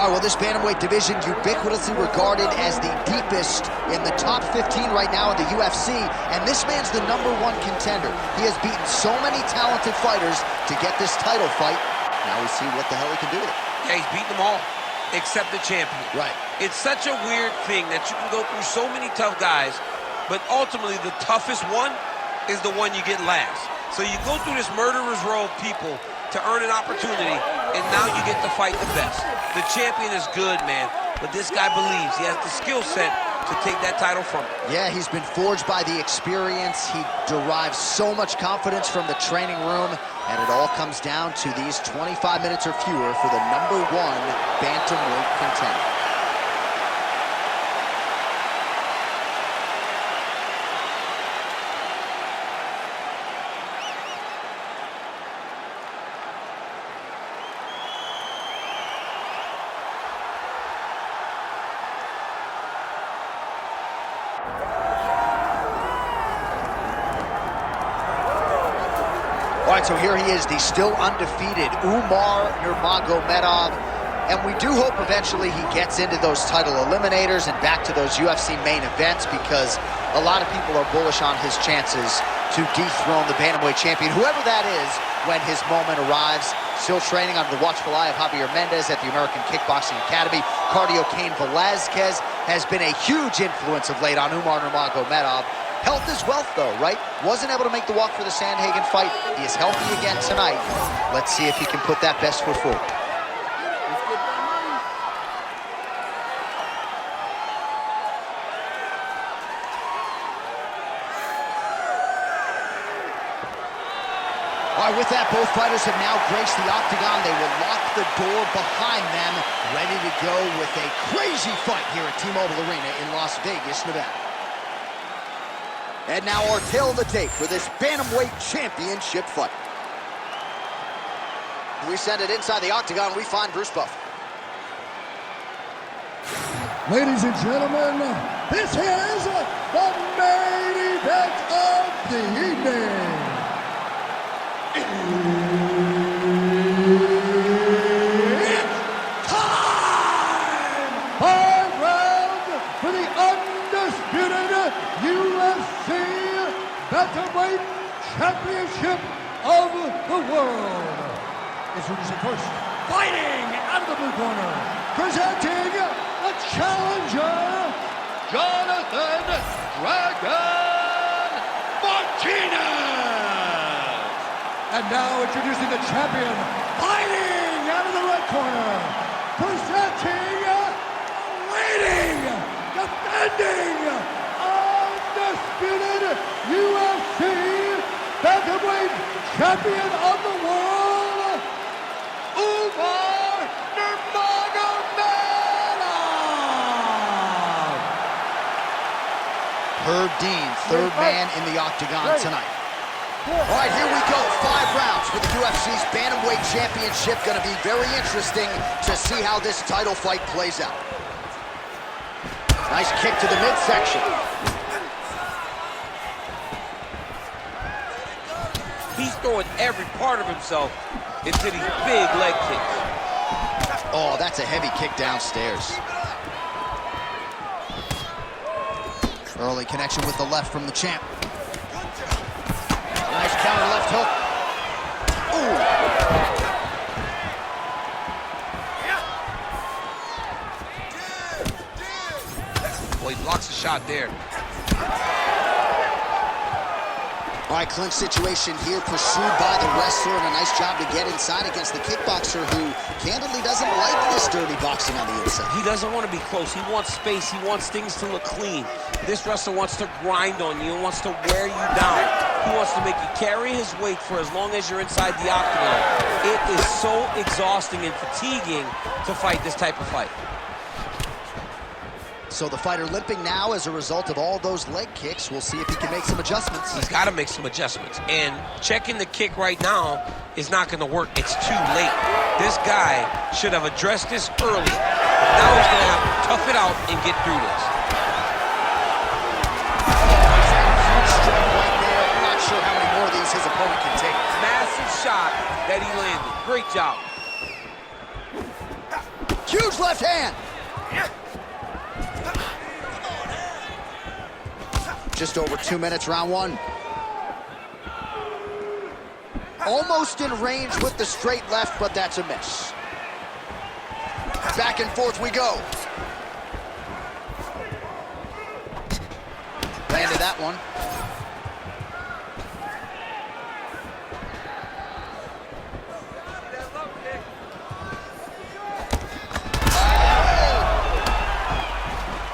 All right, well, this bantamweight division ubiquitously regarded as the deepest in the top 15 right now in the UFC, and this man's the #1 contender. He has beaten so many talented fighters to get this title fight. Now we see what the hell he can do with it. Yeah, he's beaten them all, except the champion. Right. It's such a weird thing that you can go through so many tough guys, but ultimately the toughest one is the one you get last. So you go through this murderer's row of people to earn an opportunity, and now you get to fight the best. The champion is good, man, but this guy believes he has the skill set to take that title from him. Yeah, he's been forged by the experience. He derives so much confidence from the training room, and it all comes down to these 25 minutes or fewer for the #1 bantamweight contender. All right, so here he is, the still undefeated Umar Nurmagomedov. And we do hope eventually he gets into those title eliminators and back to those UFC main events, because a lot of people are bullish on his chances to dethrone the bantamweight champion, whoever that is, when his moment arrives. Still training under the watchful eye of Javier Mendez at the American Kickboxing Academy. Cardio Cain Velasquez has been a huge influence of late on Umar Nurmagomedov. Health is wealth, though, right? Wasn't able to make the walk for the Sandhagen fight. He is healthy again tonight. Let's see if he can put that best foot forward. All right, with that, both fighters have now graced the octagon. They will lock the door behind them, ready to go with a crazy fight here at T-Mobile Arena in Las Vegas, Nevada. And now our tail of the tape for this bantamweight championship fight. We send it inside the octagon. We find Bruce Buffer. Ladies and gentlemen, this is the main event of the evening. It's time! 5 rounds for the undisputed UFC Bantamweight Championship of the world. Introducing first, fighting out of the blue corner, presenting the challenger, Jonathan Dragon Martinez. And now introducing the champion, fighting out of the red corner, presenting, leading, defending, undisputed UFC Bantamweight Champion of the world, Umar Nurmagomedov. Herb Dean, third man in the octagon tonight. All right, here we go. 5 rounds for the UFC's Bantamweight Championship. Going to be very interesting to see how this title fight plays out. Nice kick to the midsection. He's throwing every part of himself into these big leg kicks. Oh, that's a heavy kick downstairs. Early connection with the left from the champ. Nice counter left hook. Ooh. Well, he blocks the shot there. All right, clinch situation here, pursued by the wrestler, and a nice job to get inside against the kickboxer, who candidly doesn't like this dirty boxing on the inside. He doesn't want to be close. He wants space. He wants things to look clean. This wrestler wants to grind on you, wants to wear you down. He wants to make you carry his weight for as long as you're inside the octagon. It is so exhausting and fatiguing to fight this type of fight. So the fighter limping now as a result of all those leg kicks. We'll see if he can make some adjustments. He's got to make some adjustments. And checking the kick right now is not going to work. It's too late. This guy should have addressed this early. Now he's going to have to tough it out and get through this. Right there. I'm not sure how many more of these his opponent can take. Massive shot that he landed. Great job. Huge left hand. Just over 2 minutes, round one. Almost in range with the straight left, but that's a miss. Back and forth we go. Landed that one.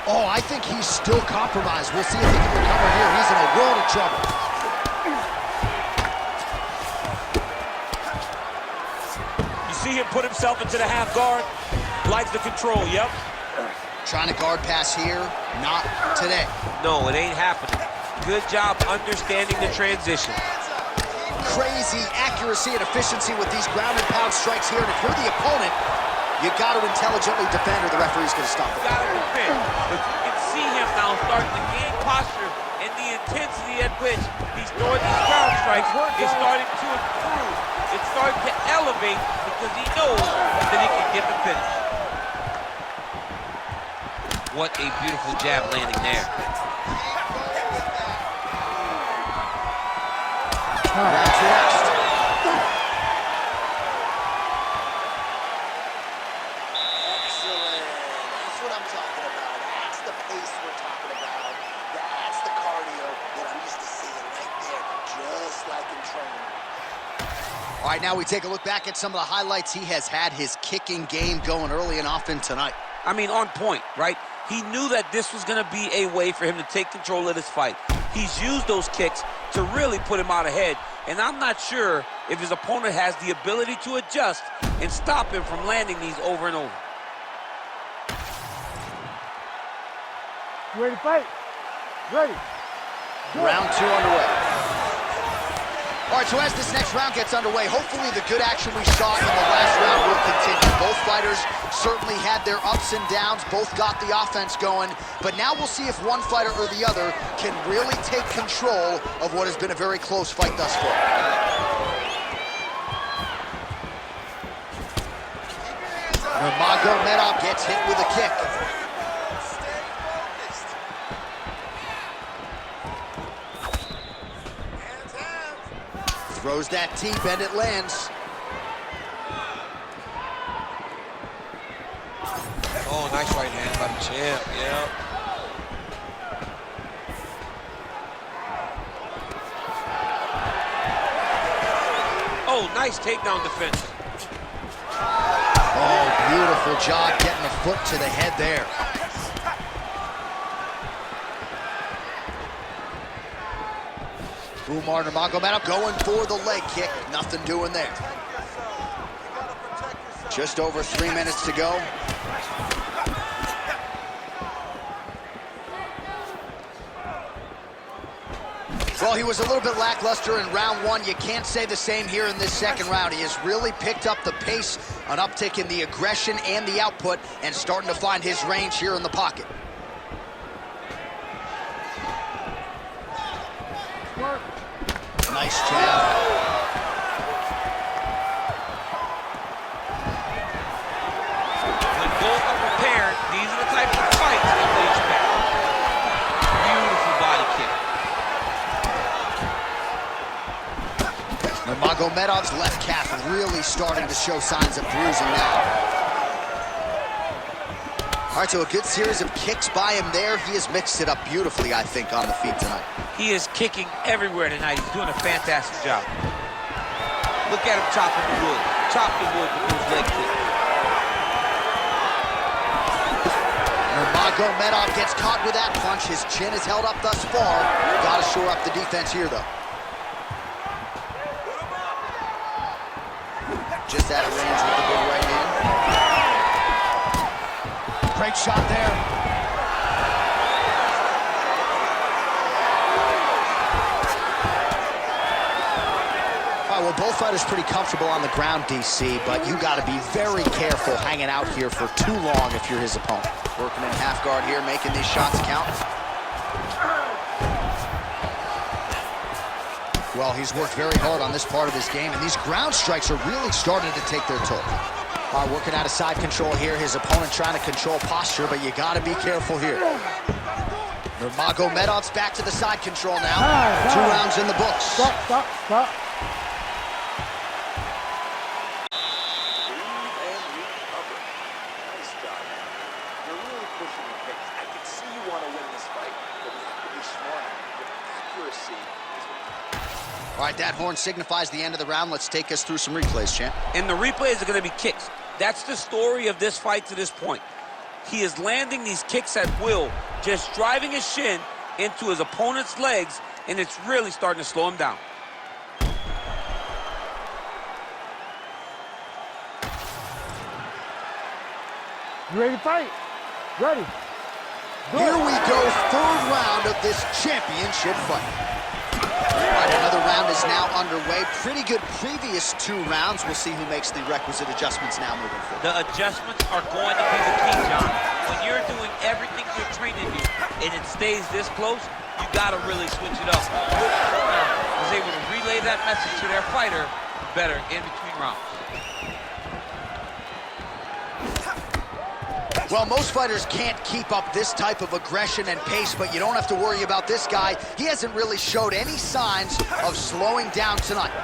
Oh, I think he's still compromised. We'll see if he can recover here. He's in a world of trouble. You see him put himself into the half guard. Likes the control, yep. Trying to guard pass here, not today. No, it ain't happening. Good job understanding the transition. Crazy accuracy and efficiency with these ground and pound strikes here. And if you're the opponent, you got to intelligently defend or the referee's going to stop it. Got to defend. But you can see him now starting to gain posture, and the intensity at which he's throwing these ground strikes is starting to improve. It's starting to elevate because he knows that he can get the finish. What a beautiful jab landing there. That's next. Excellent. That's what I'm talking about. That's the pace we're talking about. That's the cardio that I'm used to seeing right there, just like in training. All right, now we take a look back at some of the highlights. He has had his kicking game going early and often tonight. I mean, on point, right? He knew that this was going to be a way for him to take control of this fight. He's used those kicks to really put him out ahead, and I'm not sure if his opponent has the ability to adjust and stop him from landing these over and over. You ready to fight? Ready. Go. Round two underway. All right, so as this next round gets underway, hopefully the good action we saw in the last round will continue. Both fighters certainly had their ups and downs, both got the offense going, but now we'll see if one fighter or the other can really take control of what has been a very close fight thus far. Nurmagomedov gets hit with a kick. Throws that teep and it lands. Oh, nice right hand by the champ, yeah. Oh, nice takedown defense. Oh, beautiful job getting a foot to the head there. Umar Nurmagomedov going for the leg kick. Nothing doing there. Just over 3 minutes to go. Well, he was a little bit lackluster in round one. You can't say the same here in this second round. He has really picked up the pace, an uptick in the aggression and the output, and starting to find his range here in the pocket. Nice jab. When both are prepared, these are the types of fights that we expect. Beautiful body kick. Nurmagomedov's left calf really starting to show signs of bruising now. All right, so a good series of kicks by him there. He has mixed it up beautifully, I think, on the feet tonight. He is kicking everywhere tonight. He's doing a fantastic job. Look at him chopping the wood. Chop the wood with those leg kicks. Nurmagomedov gets caught with that punch. His chin is held up thus far. Got to shore up the defense here, though. Just out of range with the big right hand. Great shot there. All right, well, both fighters pretty comfortable on the ground, DC, but you got to be very careful hanging out here for too long if you're his opponent. Working in half guard here, making these shots count. Well, he's worked very hard on this part of his game, and these ground strikes are really starting to take their toll. All Working out of side control here. His opponent trying to control posture, but you got to be careful here. Nurmagomedov's back to the side control now. 2 rounds in the books. Stop. All right, that horn signifies the end of the round. Let's take us through some replays, champ. And the replays are going to be kicks. That's the story of this fight to this point. He is landing these kicks at will, just driving his shin into his opponent's legs, and it's really starting to slow him down. You ready to fight? Ready. Go. Here we go, 3rd round of this championship fight. All right, another round is now underway. Pretty good previous 2 rounds. We'll see who makes the requisite adjustments now moving forward. The adjustments are going to be the key, John. When you're doing everything you're trained to do and it stays this close, you got to really switch it up. Your corner was able to relay that message to their fighter better in between rounds. Well, most fighters can't keep up this type of aggression and pace, but you don't have to worry about this guy. He hasn't really showed any signs of slowing down tonight.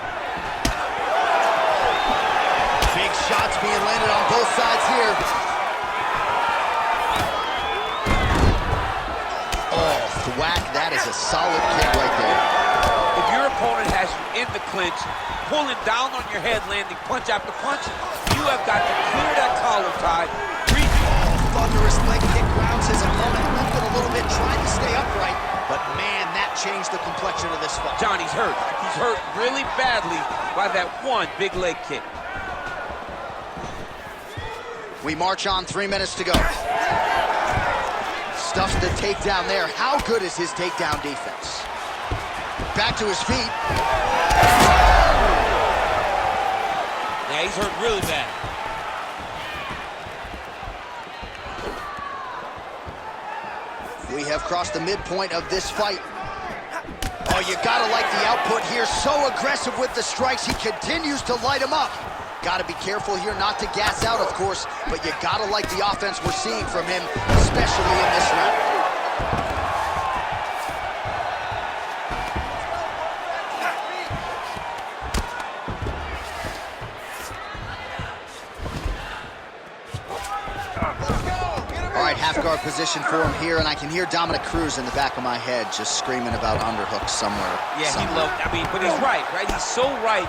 Big shots being landed on both sides here. Oh, thwack, that is a solid kick right there. If your opponent has you in the clinch, pulling down on your head, landing punch after punch, you have got to clear that collar tie. Thunderous leg kick grounds his opponent, lifted a little bit, trying to stay upright, but man, that changed the complexion of this fight. John, he's hurt. He's hurt really badly by that one big leg kick. We march on, 3 minutes to go. Stuffs the takedown there. How good is his takedown defense? Back to his feet. Yeah, he's hurt really bad. We have crossed the midpoint of this fight. Oh, you gotta like the output here. So aggressive with the strikes. He continues to light him up. Gotta be careful here not to gas out, of course, but you gotta like the offense we're seeing from him, especially in this round. Half guard position for him here, and I can hear Dominic Cruz in the back of my head just screaming about underhooks somewhere. Yeah, he loved, but he's right? He's so right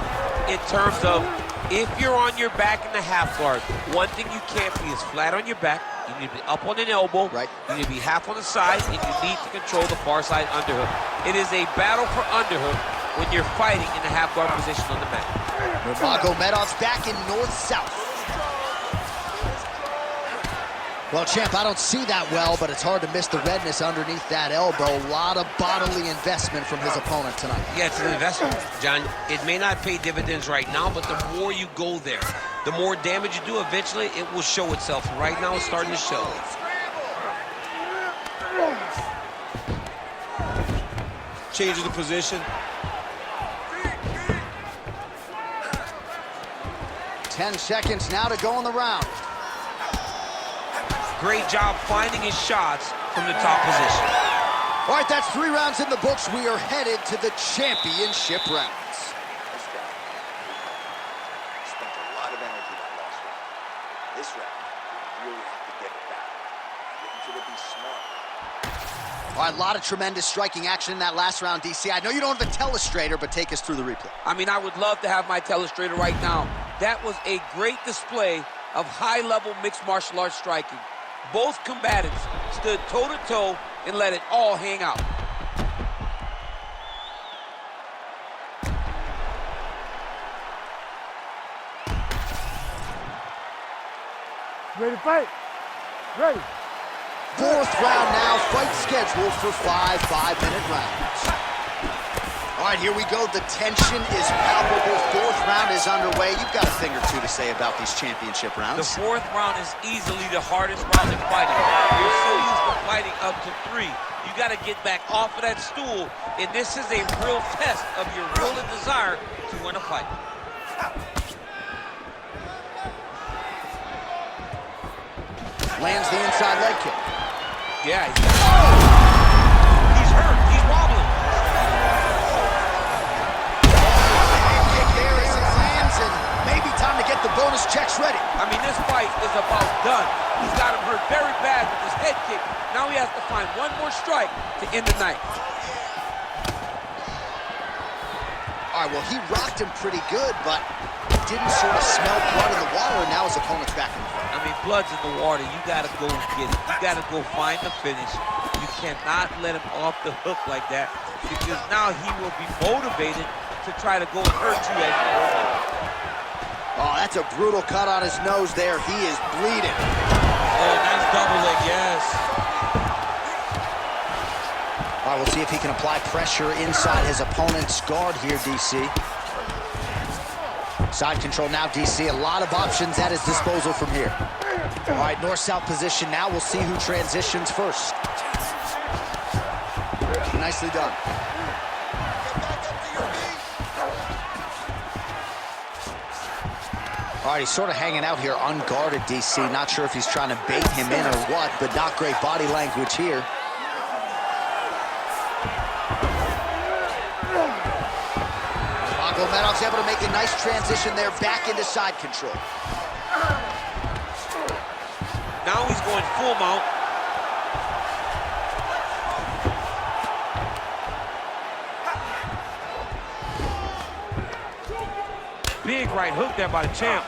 in terms of if you're on your back in the half guard, one thing you can't be is flat on your back. You need to be up on an elbow. Right. You need to be half on the side, and you need to control the far side underhook. It is a battle for underhook when you're fighting in the half guard position on the mat. Nurmagomedov's back in north-south. Well, champ, I don't see that well, but it's hard to miss the redness underneath that elbow. A lot of bodily investment from his opponent tonight. Yeah, it's an investment, John. It may not pay dividends right now, but the more you go there, the more damage you do, eventually it will show itself. Right now, it's starting to show. Changing the position. 10 seconds now to go in the round. Great job finding his shots from the top position. All right, that's 3 rounds in the books. We are headed to the championship rounds. This guy spent a lot of energy that last round. This round, you really have to get it back. I want you to be smart. All right, a lot of tremendous striking action in that last round, DC. I know you don't have a telestrator, but take us through the replay. I mean, I would love to have my telestrator right now. That was a great display of high-level mixed martial arts striking. Both combatants stood toe-to-toe and let it all hang out. Ready to fight? Ready. 4th round now, fight scheduled for 5 5-minute rounds. All right, here we go. The tension is palpable. 4th round is underway. You've got a thing or two to say about these championship rounds. The 4th round is easily the hardest round in fighting. You're so used to fighting up to 3. You got to get back off of that stool, and this is a real test of your will and desire to win a fight. Lands the inside leg kick. Yeah, he's hurt. He's wobbling. Kick there as it lands, and maybe time to get the bonus checks ready. I mean, this fight is about done. He's got him hurt very bad with his head kick. Now he has to find one more strike to end the night. All right, well, he rocked him pretty good, but didn't sort of smell blood in the water, and now his opponent's back in the fight. I mean, blood's in the water. You got to go and get it. You got to go find the finish. You cannot let him off the hook like that, because now he will be motivated to try to go and hurt you as you hurt him. Oh, that's a brutal cut on his nose there. He is bleeding. Oh, nice double leg, yes. All right, we'll see if he can apply pressure inside his opponent's guard here, DC. Side control now, DC. A lot of options at his disposal from here. All right, north-south position now. We'll see who transitions first. Nicely done. All right, he's sort of hanging out here unguarded, DC. Not sure if he's trying to bait him in or what, but not great body language here. Nurmagomedov's able to make a nice transition there back into side control. Now he's going full mount. Big right hook there by the champ.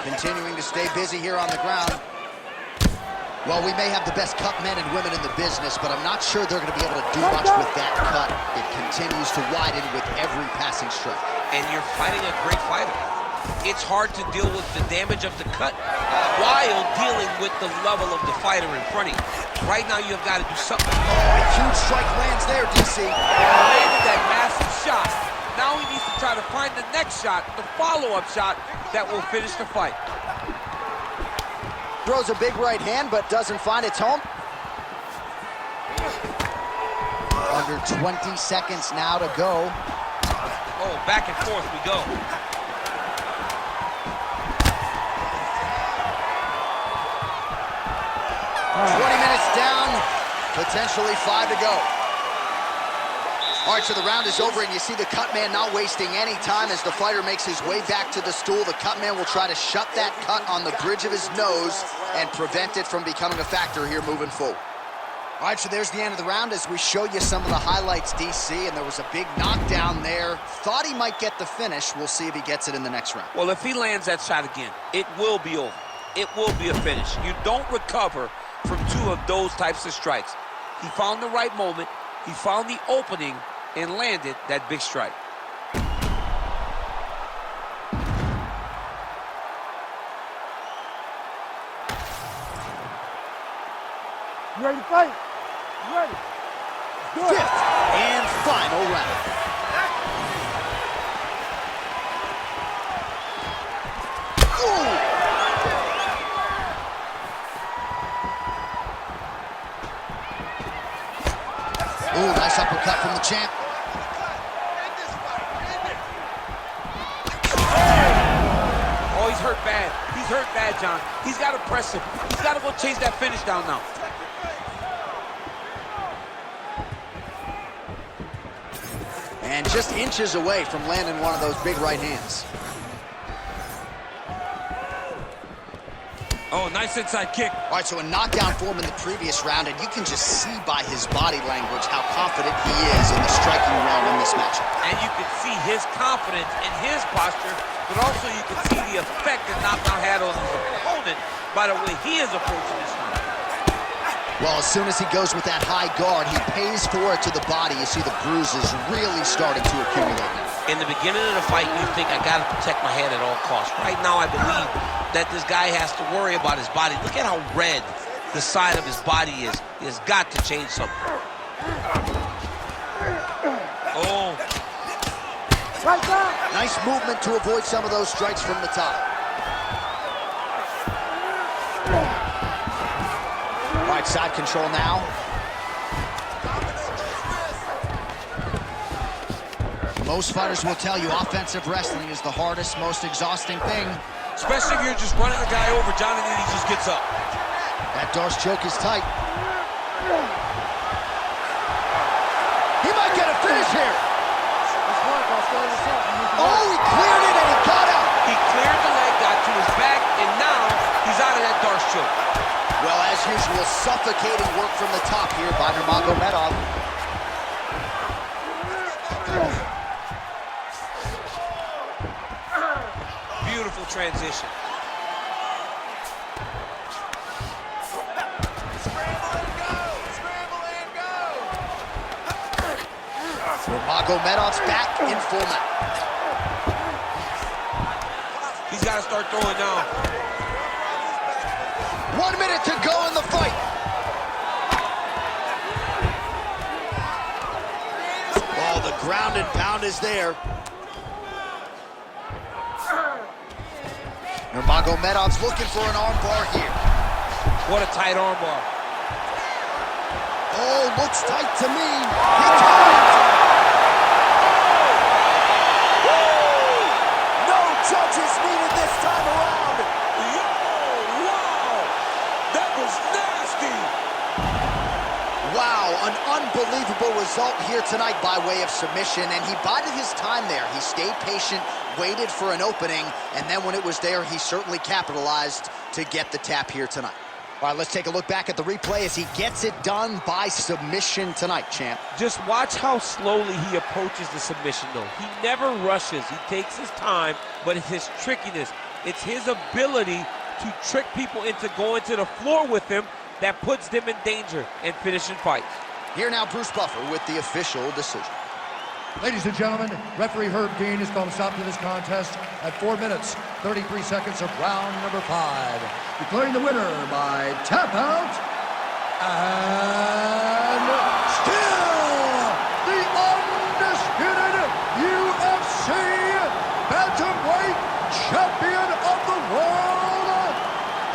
Continuing to stay busy here on the ground. Well, we may have the best cut men and women in the business, but I'm not sure they're going to be able to do much with that cut. It continues to widen with every passing strike. And you're fighting a great fighter. It's hard to deal with the damage of the cut while dealing with the level of the fighter in front of you. Right now, you've got to do something. Oh, a huge strike lands there, DC. He landed that massive shot. Now he needs to try to find the next shot, the follow-up shot that will finish the fight. Throws a big right hand, but doesn't find its home. Under 20 seconds now to go. Oh, back and forth we go. Oh. 20 minutes down, potentially 5 to go. All right, so the round is over, and you see the cut man not wasting any time as the fighter makes his way back to the stool. The cut man will try to shut that cut on the bridge of his nose and prevent it from becoming a factor here moving forward. All right, so there's the end of the round as we show you some of the highlights, DC, and there was a big knockdown there. Thought he might get the finish. We'll see if he gets it in the next round. Well, if he lands that shot again, it will be over. It will be a finish. You don't recover from two of those types of strikes. He found the right moment. He found the opening and landed that big strike. You ready to fight? You ready? Do it. Fifth and final round. Ooh. Ooh, nice uppercut from the champ. Oh, he's hurt bad. He's hurt bad, John. He's got to press him. He's got to go chase that finish down now. And just inches away from landing one of those big right hands. Oh, nice inside kick. All right, so a knockdown for him in the previous round, and you can just see by his body language how confident he is in the striking realm in this matchup. And you can see his confidence in his posture, but also you can see the effect the knockdown had on his opponent by the way he is approaching this one. Well, as soon as he goes with that high guard, he pays for it to the body. You see the bruises really starting to accumulate now. In the beginning of the fight, you think, I got to protect my head at all costs. Right now, I believe that this guy has to worry about his body. Look at how red the side of his body is. He has got to change something. Oh. Right down. Nice movement to avoid some of those strikes from the top. All right, side control now. Most fighters will tell you offensive wrestling is the hardest, most exhausting thing. Especially if you're just running the guy over, John, and then he just gets up. That Darce choke is tight. He might get a finish here. Oh, he cleared it and he got out. He cleared the leg, got to his back, and now he's out of that Darce choke. Well, as usual, suffocating work from the top here by Nurmagomedov. Beautiful transition. Nurmagomedov's back in full mount. He's got to start throwing now. 1 minute to go in the fight. Oh, the ground and pound is there. Nurmagomedov's looking for an armbar here. What a tight armbar. Oh, looks tight to me. He tapped. No judges needed this time around. Wow! That was nasty! Wow, an unbelievable result here tonight by way of submission, and he bided his time there. He stayed patient, waited for an opening, and then when it was there, he certainly capitalized to get the tap here tonight. All right, let's take a look back at the replay as he gets it done by submission tonight, champ. Just watch how slowly he approaches the submission, though. He never rushes. He takes his time, but it's his trickiness. It's his ability to trick people into going to the floor with him that puts them in danger and finishing fights. Here now, Bruce Buffer with the official decision. Ladies and gentlemen, referee Herb Dean has called a stop to this contest at 4 minutes, 33 seconds of round number 5. Declaring the winner by tap out, and still the undisputed UFC bantamweight champion of the world,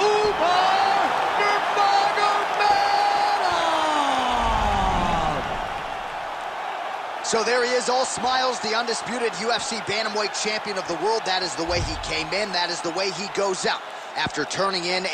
Umar Nurmagomedov! So there he is, all smiles, the undisputed UFC bantamweight champion of the world. That is the way he came in. That is the way he goes out after turning in